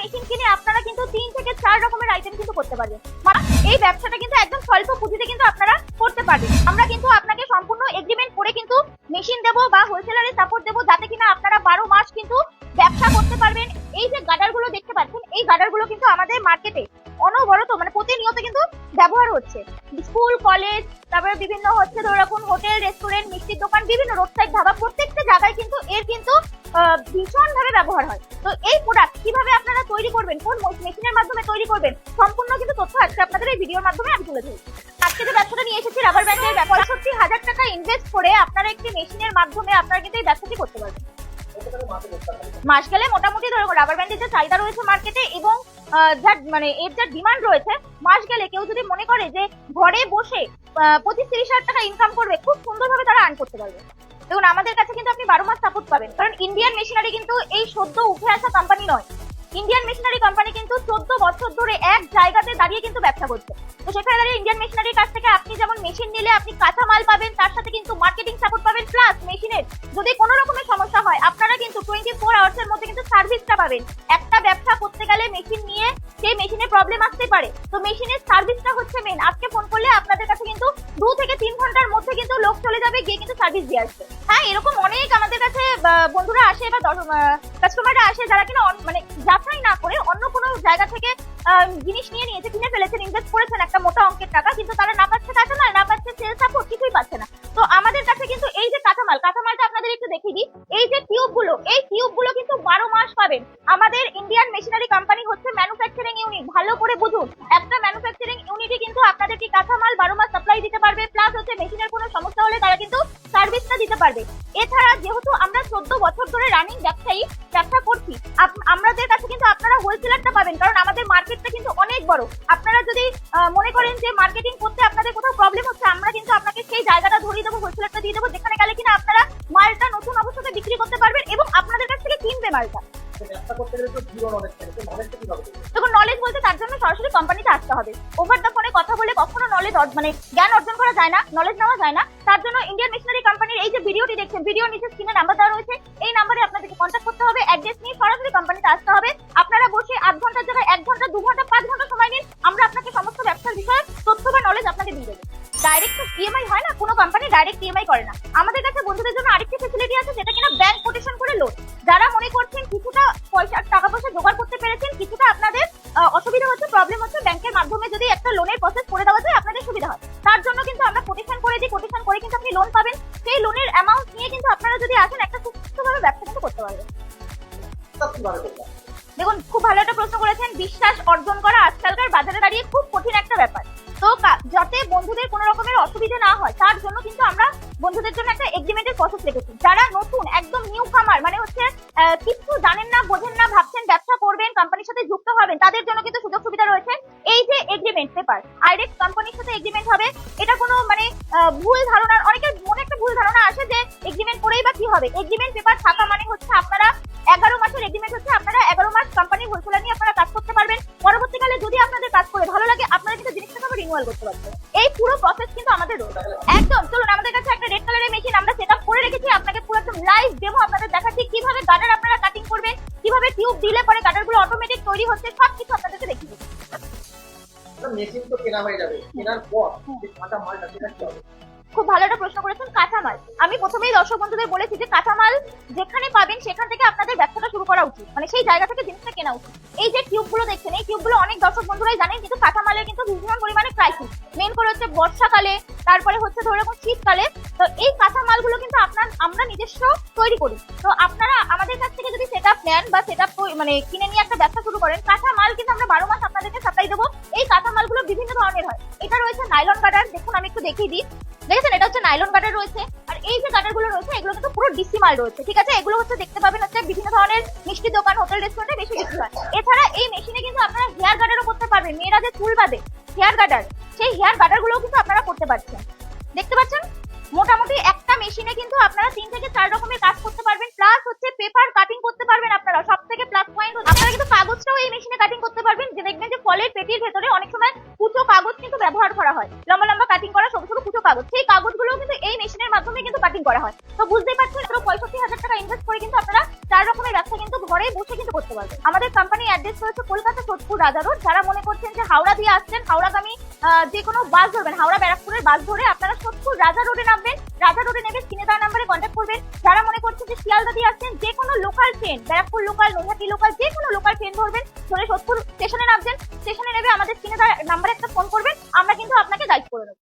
Machine কিনে আপনারা কিন্তু 3 থেকে 4 রকমের আইটেম কিন্তু করতে পারবেন। এই ব্যবসাটা কিন্তু একদম স্বল্প পুঁজিতে কিন্তু আপনারা করতে পারবেন। আমরা কিন্তু আপনাকে সম্পূর্ণ এগ্রিমেন্ট করে কিন্তু মেশিন দেবো বা হোলসেলারের সাপোর্ট দেবো, যাতে কিনা আপনারা 12 মাস কিন্তু ব্যবসা করতে পারবেন। এই যে গার্ডারগুলো দেখতে পাচ্ছেন, এই গার্ডারগুলো কিন্তু আমাদের মার্কেটে অনবরত মানে প্রতিনিয়ত কিন্তু ব্যবহার হচ্ছে। স্কুল, কলেজ, তারপরে বিভিন্ন হচ্ছে ধরে রাখুন হোটেল, রেস্টুরেন্ট, মিষ্টির দোকান, বিভিন্ন রোড সাইড ধাবা, প্রত্যেকটা জায়গায় কিন্তু এর কিন্তু ভীষণ ভাবে ব্যবহার হয়। তো এই প্রোডাক্ট কিভাবে আপনারা তৈরি করবেন, কোন মেশিনের মাধ্যমে তৈরি করবেন, সম্পূর্ণ কিন্তু তথ্য আজকে আপনাদের এই ভিডিওর মাধ্যমে আমি তুলে ধরছি। আজকে যে ব্যবসাটা নিয়ে এসেছি রাবার ব্যান্ডের, 65,000 টাকা ইনভেস্ট করে আপনারা একটি মেশিনের মাধ্যমে আপনারা কিন্তু এই ব্যবসাটি করতে পারবেন। মাস গেলে মোটামুটি ধরো রাবার ব্যান্ডের যে চাহিদা রয়েছে মার্কেটে এবং যার মানে এর যা ডিমান্ড রয়েছে, মাস গেলে কেউ যদি মনে করে যে ঘরে বসে 25-30,000 টাকা ইনকাম করবে, খুব সুন্দরভাবে তারা আর্ন করতে পারবে। দেখুন, আমাদের কাছে কিন্তু আপনি 12 মাস সাপোর্ট পাবেন, কারণ ইন্ডিয়ান মেশিনারি কিন্তু এই সদ্য উঠে আসা কোম্পানি নয়। ইন্ডিয়ান মেশিনারি কোম্পানি কিন্তু 14 বছর ধরে এক জায়গাতে দাঁড়িয়ে কিন্তু ব্যবসা করছে। তো সেখানে দাঁড়িয়ে ইন্ডিয়ান মেশিনারির কাছ থেকে আপনি যেমন মেশিন নিলে আপনি কাঁচা মাল পাবেন, তার সাথে কিন্তু মার্কেটিং সাপোর্ট পাবেন, প্লাস মেশিনের যদি কোনো রকমের সমস্যা হয় আপনারা কিন্তু 24 আওয়ার্সের মধ্যে কিন্তু সার্ভিসটা পাবেন। একটা ব্যবসা করতে গেলে মেশিন নিয়ে সেই মেশিনের প্রবলেম আসতে পারে, তো মেশিনের সার্ভিসটা হচ্ছে মেন। আজকে ফোন করলে আপনাদের কাছে কিন্তু 2 থেকে 3 ঘন্টার মধ্যে কিন্তু লোক চলে যাবে গিয়ে কিন্তু সার্ভিস দিয়ে আসবে। হ্যাঁ, এরকম অনেক আমাদের কাছে বন্ধুরা আসে বা কাস্টমাররা আসে যারা কিনা মানে যাচাই না করে অন্য কোনো জায়গা থেকে জিনিস নিয়ে নিয়েছে, কিনে ফেলেছেন, ইনভেস্ট করেছেন একটা মোটা অঙ্কের টাকা, কিন্তু তারা না পাচ্ছে কাঁচামাল, না পাচ্ছে সেল সাপোর্ট, কিছুই পাচ্ছে না। তো আমাদের কাছে কিন্তু এই যে কাঁচামালটা আপনাদের একটু দেখিয়ে দিই। এই যে টিউবগুলো কিন্তু 12 মাস পাবেন। আমাদের ইন্ডিয়ান মেশিনারি কোম্পানি হচ্ছে ম্যানুফ্যাকচারিং ইউনিট, ভালো করে বুঝুন। একটা ম্যানুফ্যাকচারিং ইউনিটই কিন্তু আপনাদেরকে কাঁচামাল 12 মাস সাপ্লাই দিতে পারবে, প্লাস হচ্ছে মেশিনের কোনো সমস্যা হলে তারা কিন্তু সার্ভিসটা দিতে পারবে। এছাড়া যেহেতু আমরা 14 বছর ধরে রানিং ব্যবসা করছি, আমাদের কাছে কিন্তু আপনারা হোলসেলারটা পাবেন, কারণ আমাদের মার্কেটটা কিন্তু অনেক বড়। আপনারা যদি মনে করেন যে মার্কেটিং করতে আপনাদের কোথাও প্রবলেম হচ্ছে, আমরা কিন্তু আপনাকে সেই জায়গাটা ধরিয়ে দেবো, হোলসেলারটা দিয়ে দেবো, যেখানে গেলে কিনা আপনারা মালটা নতুন অবস্থাতে বিক্রি করতে পারবেন এবং আপনাদের কাছ থেকে কিনবে মালটা। দেখুন, নলেজ বলতে তার জন্য সরাসরি কোম্পানিতে আসতে হবে। ওভার দ্য ফোনে কথা বলে কখনো নলেজ মানে জ্ঞান অর্জন করা যায় না, নলেজ নেওয়া যায় না। তার জন্য ইন্ডিয়ান মেশিনারি কোম্পানির এই যে ভিডিওটি দেখছেন, ভিডিওর নিচে স্ক্রিনে নাম্বার দেওয়া রয়েছে, এই নাম্বারে আপনাদেরকে কন্ট্যাক্ট করতে হবে, অ্যাড্রেস নিয়ে সরাসরি কোম্পানিতে আসতে হবে। আপনারা বসে 8 ঘন্টার জায়গায় 1 ঘন্টা, 2 ঘন্টা, 5 ঘন্টা সময় নিন, আমরা আপনাকে সমস্ত ব্যবসার বিষয়ে তথ্য বা নলেজ আপনাকে দিয়ে দেবো। ডাইরেক্ট তো ইএমআই হয় না, কোনো কোম্পানি ডাইরেক্ট ইএমআই করে না। আমাদের কাছে বন্ধুদের জন্য আরেকটি ফ্যাসিলিটি আছে, যেটা কিনা ব্যাংক কোটেশন করে লোন। যারা মনে করছেন কিছুটা টাকা পয়সা জোগাড় করতে পেরেছেন, কিছুটা আপনাদের অসুবিধা হচ্ছে, প্রবলেম হচ্ছে, ব্যাংকের মাধ্যমে যদি একটা লোনের প্রসেস করে দেওয়া যায় আপনাদের সুবিধা হয়, তার জন্য কিন্তু আমরা কোটেশন করে দিই। কোটেশন করে কিন্তু আপনি লোন পাবেন। সেই লোনের অ্যামাউন্ট নিয়ে কিন্তু আপনারা যদি আসেন, একটা সুস্থভাবে ব্যবসা কিন্তু করতে পারবেন। দেখুন, খুব ভালো একটা প্রশ্ন করেছেন। বিশ্বাস অর্জন করা আজকালকার বাজারে দাঁড়িয়ে খুব কঠিন একটা ব্যাপার। তো যাতে বন্ধুদের কোনো রকমের অসুবিধা না হয়, তার জন্য কিন্তু আমরা বন্ধুদের জন্য একটা এগ্রিমেন্টের প্রসেস রেখেছি। যারা নতুন, একদম নিউ কামার, মানে হচ্ছে কিছু জানেন না, বোঝেন না, ভাবছেন ব্যবসা করবেন, কোম্পানির সাথে যুক্ত হবেন, তাদের জন্য কিন্তু সুযোগ সুবিধা রয়েছে। এই যে এগ্রিমেন্ট পেপার, ডাইরেক্ট কোম্পানির সাথে এগ্রিমেন্ট হবে। এটা কোনো মানে ভুল ধারণা, অনেকের মনে একটা ভুল ধারণা আসে যে এগ্রিমেন্ট করেই বা কি হবে। এগ্রিমেন্ট পেপার থাকা মানে হচ্ছে আপনারা 11 মাসের এগ্রিমেন্ট হচ্ছে, আপনারা 11 মাস কোম্পানির হোলসেলার নিয়ে আপনারা কাজ করতে পারবেন। পরবর্তীকালে যদি আপনাদের কাজ করে ভালো লাগে, আপনারা কিন্তু জিনিসটাকে আবার রিনিউয়াল করতে পারবেন। এই পুরো প্রসেস কিন্তু আমাদের রয়েছে একদম। চলুন, আমাদের কাছে একটা রেড কালারের মেশিন আমরা সেটআপ করে রেখেছি, আপনাকে পুরো একদম লাইভ ডেমো আপনাদের দেখাচ্ছি, কিভাবে গার্ডার আপনারা কাটিং করবেন, কিভাবে টিউব দিলে পরে গার্ডারগুলো অটোমেটিক তৈরি হচ্ছে, সবকিছু আপনাদেরকে দেখিয়ে দিচ্ছি। মেশিন তো কেনা হয়ে যাবে, কেনার পর কাঁচা মালটা সেটা কি হবে? খুব ভালো একটা প্রশ্ন করেছেন। কাঁচামাল, আমি প্রথমেই দর্শক বন্ধুদের বলেছি যে কাঁচামাল যেখানে পাবেন সেখান থেকে আপনাদের ব্যবসাটা শুরু করা উচিত, মানে সেই জায়গা থেকে জিনিসটা কেনা উচিত। এই যে টিউবগুলো দেখছেন, এই টিউবগুলো অনেক দর্শক বন্ধুরাই জানেন, কিন্তু কাঁচামালের কিন্তু ভীষণ পরিমাণে ক্রাইসিস, মেন করে হচ্ছে বর্ষাকালে, তারপরে হচ্ছে ধরে রাখুন শীতকালে। তো এই কাঁচামালগুলো কিন্তু আমরা নিজস্ব তৈরি করি। তো আপনারা আমাদের কাছ থেকে যদি সেটআপ নেন বা সেটআপ মানে কিনে নিয়ে একটা ব্যবসা শুরু করেন, কাঁচামাল কিন্তু আমরা 12 মাস আপনাদেরকে সাপ্লাই দেবো। এই কাঁচামালগুলো বিভিন্ন ধরনের হয়। এটা রয়েছে নাইলন গার্ডার, দেখুন আমি একটু দেখিয়ে দিই। দেখেছেন, এটা হচ্ছে নাইলন গার্ডার রয়েছে। আর এই যে গার্ডারগুলো রয়েছে, এগুলো কিন্তু পুরো ডিসি মাল রয়েছে, ঠিক আছে। এগুলো হচ্ছে দেখতে পাবেন হচ্ছে বিভিন্ন ধরনের মিষ্টির দোকান, হোটেল, রেস্টুরেন্টে বেশি বিক্রি হয়। এছাড়া এই মেশিনে কিন্তু আপনারা হেয়ার গার্ডারও করতে পারবেন। মেয়েরা যে চুল বাঁধে হেয়ার গার্ডার, সেই হেয়ার গার্ডারগুলোও কিন্তু আপনারা করতে পারছেন। দেখতে পাচ্ছেন, মোটামুটি একটা মেশিনে কিন্তু আপনারা 3 থেকে 4 রকমের কাজ করতে পারবেন, প্লাস হচ্ছে পেপার কাটিং করতে পারবেন। আপনারা সবথেকে প্লাস পয়েন্ট আপনারা কিন্তু কাগজটাও এই মেশিনে কাটিং করতে পারবেন। যে দেখবেন যে ফলের পেটির ভেতরে অনেক সময় কুচো কাগজ কিন্তু ব্যবহার করা হয়, লম্বা লম্বা কাটিং করা সরু সরু কুচো কাগজ, সেই কাগজগুলোও কিন্তু এই মেশিনের মাধ্যমে কিন্তু কাটিং করা হয়। তো বুঝতেই পারছেন, পুরো 65,000 টাকা ইনভেস্ট করে কিন্তু আপনারা 4 রকমের ব্যবসা কিন্তু ঘরে বসে কিন্তু করতে পারবেন। আমাদের কোম্পানি অ্যাড্রেস রয়েছে কলকাতা সোদপুর রাজা রোড। যারা মনে করছেন যে হাওড়া দিয়ে আসছেন, হাওড়াগামী যে কোনো বাস ধরবেন, হাওড়া ব্যারাকপুরের বাস ধরে আপনারা সোদপুর রাজা রোডে নামবেন। রাজা রোডে নেমে স্ক্রিনে দেওয়া নাম্বারে কন্ট্যাক্ট করবেন। যারা মনে করছেন যে শিয়ালদা দিয়ে আসছেন, যে কোনো local train, Barrackpore local, Naihati local, যে কোনো লোকাল ট্রেন ধরবেন, ধরে সোদপুর স্টেশনে নামবেন। স্টেশনে নেমে আমাদের স্ক্রিনে দেওয়া নাম্বারে একটা ফোন করবেন, আমরা কিন্তু আপনাকে গাইড করে দেবো।